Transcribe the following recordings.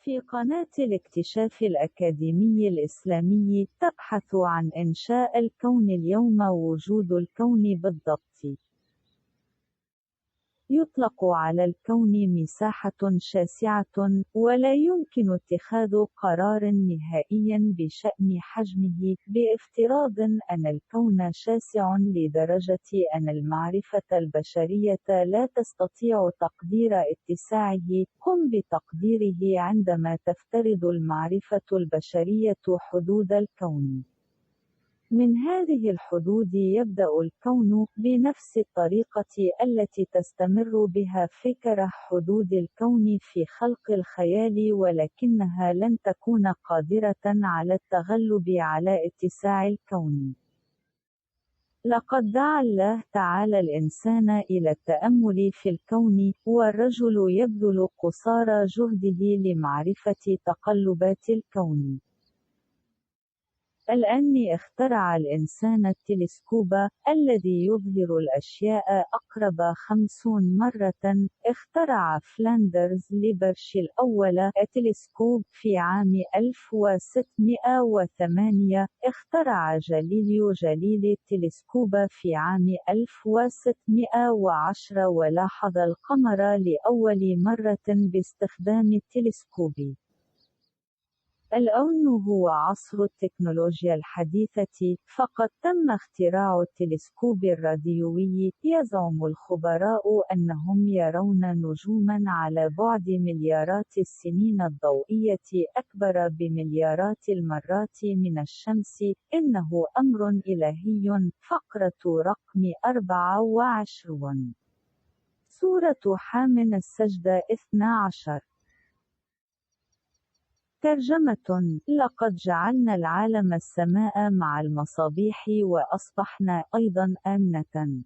في قناة الاكتشاف الأكاديمي الإسلامي تبحث عن إنشاء الكون. اليوم وجود الكون بالضبط يطلق على الكون مساحة شاسعة، ولا يمكن اتخاذ قرار نهائي بشأن حجمه، بافتراض أن الكون شاسع لدرجة أن المعرفة البشرية لا تستطيع تقدير اتساعه. قم بتقديره عندما تفترض المعرفة البشرية حدود الكون. من هذه الحدود يبدأ الكون، بنفس الطريقة التي تستمر بها فكرة حدود الكون في خلق الخيال، ولكنها لن تكون قادرة على التغلب على اتساع الكون. لقد دعا الله تعالى الإنسان إلى التأمل في الكون، والرجل يبذل قصارى جهده لمعرفة تقلبات الكون. الآن اخترع الإنسان التلسكوب، الذي يظهر الأشياء أقرب 50 مرة. اخترع فلاندرز ليبرش الأول التلسكوب في عام 1608. اخترع جاليليو جاليلي التلسكوب في عام 1610، ولاحظ القمر لأول مرة باستخدام التلسكوب. الآن هو عصر التكنولوجيا الحديثة، فقد تم اختراع التلسكوب الراديوي. يزعم الخبراء أنهم يرون نجوما على بعد مليارات السنين الضوئية، أكبر بمليارات المرات من الشمس. إنه أمر إلهي. فقرة رقم 24. سورة حامٍ السجدة 12. ترجمة: لقد جعلنا العالم السماء مع المصابيح وأصبحنا أيضا آمنة.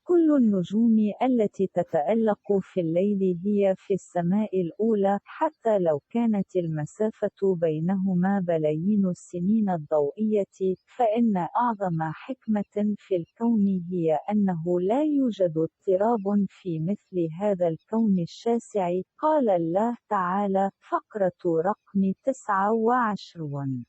كل النجوم التي تتألق في الليل هي في السماء الأولى، حتى لو كانت المسافة بينهما بلايين السنين الضوئية. فإن أعظم حكمة في الكون هي أنه لا يوجد اضطراب في مثل هذا الكون الشاسع. قال الله تعالى. فقرة رقم 29.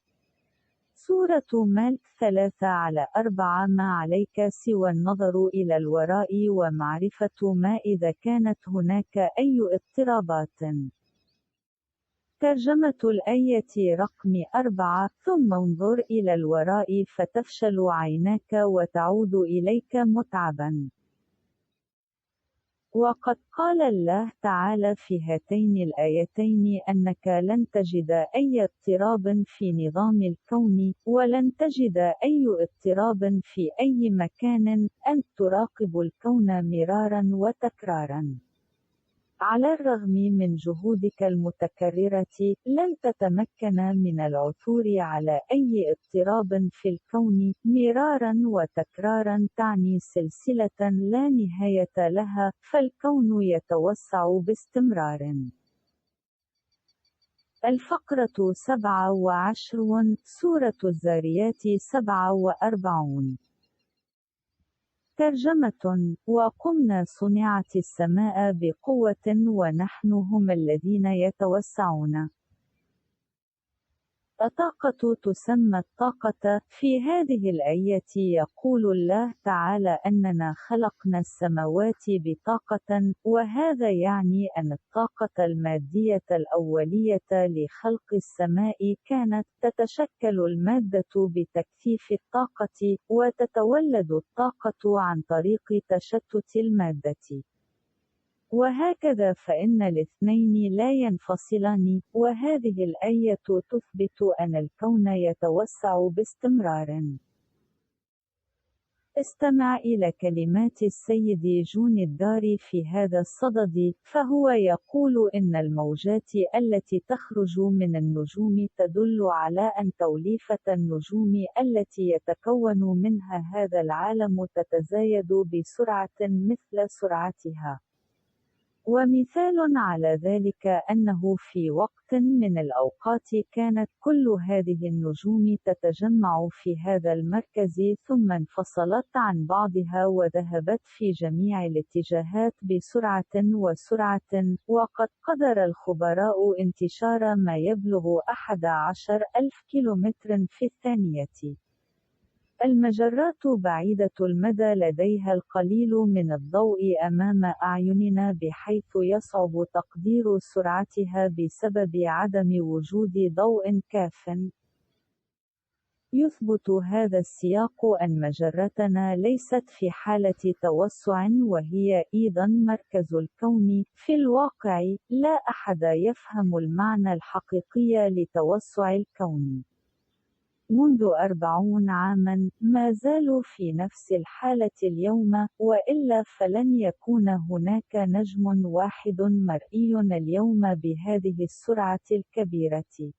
سورة ملك 3/4. ما عليك سوى النظر إلى الوراء ومعرفة ما إذا كانت هناك أي اضطرابات. ترجمة الآية رقم 4. ثم انظر إلى الوراء فتفشل عيناك وتعود إليك متعبا. وقد قال الله تعالى في هاتين الآيتين أنك لن تجد أي اضطراب في نظام الكون، ولن تجد أي اضطراب في أي مكان. أنت تراقب الكون مرارا وتكرارا. على الرغم من جهودك المتكررة، لن تتمكن من العثور على أي اضطراب في الكون. مرارا وتكرارا تعني سلسلة لا نهاية لها، فالكون يتوسع باستمرار. الفقرة 27. سورة الذاريات 47. ترجمة: وقمنا صنعت السماء بقوة ونحن هم الذين يتوسعون. الطاقة تسمى الطاقة. في هذه الآية يقول الله تعالى أننا خلقنا السماوات بطاقة، وهذا يعني أن الطاقة المادية الأولية لخلق السماء كانت تتشكل المادة بتكثيف الطاقة، وتتولد الطاقة عن طريق تشتت المادة. وهكذا فإن الاثنين لا ينفصلان، وهذه الآية تثبت أن الكون يتوسع باستمرار. استمع إلى كلمات السيد جون الداري في هذا الصدد، فهو يقول إن الموجات التي تخرج من النجوم تدل على أن توليفة النجوم التي يتكون منها هذا العالم تتزايد بسرعة مثل سرعتها. ومثال على ذلك أنه في وقت من الأوقات كانت كل هذه النجوم تتجمع في هذا المركز ثم انفصلت عن بعضها وذهبت في جميع الاتجاهات بسرعة وسرعة، وقد قدر الخبراء انتشار ما يبلغ 11,000 كيلومتر في الثانية. المجرات بعيدة المدى لديها القليل من الضوء أمام أعيننا بحيث يصعب تقدير سرعتها بسبب عدم وجود ضوء كاف. يثبت هذا السياق أن مجرتنا ليست في حالة توسع وهي أيضا مركز الكون. في الواقع لا أحد يفهم المعنى الحقيقي لتوسع الكون. منذ 40 عاماً، ما زالوا في نفس الحالة اليوم، وإلا فلن يكون هناك نجم واحد مرئي اليوم بهذه السرعة الكبيرة.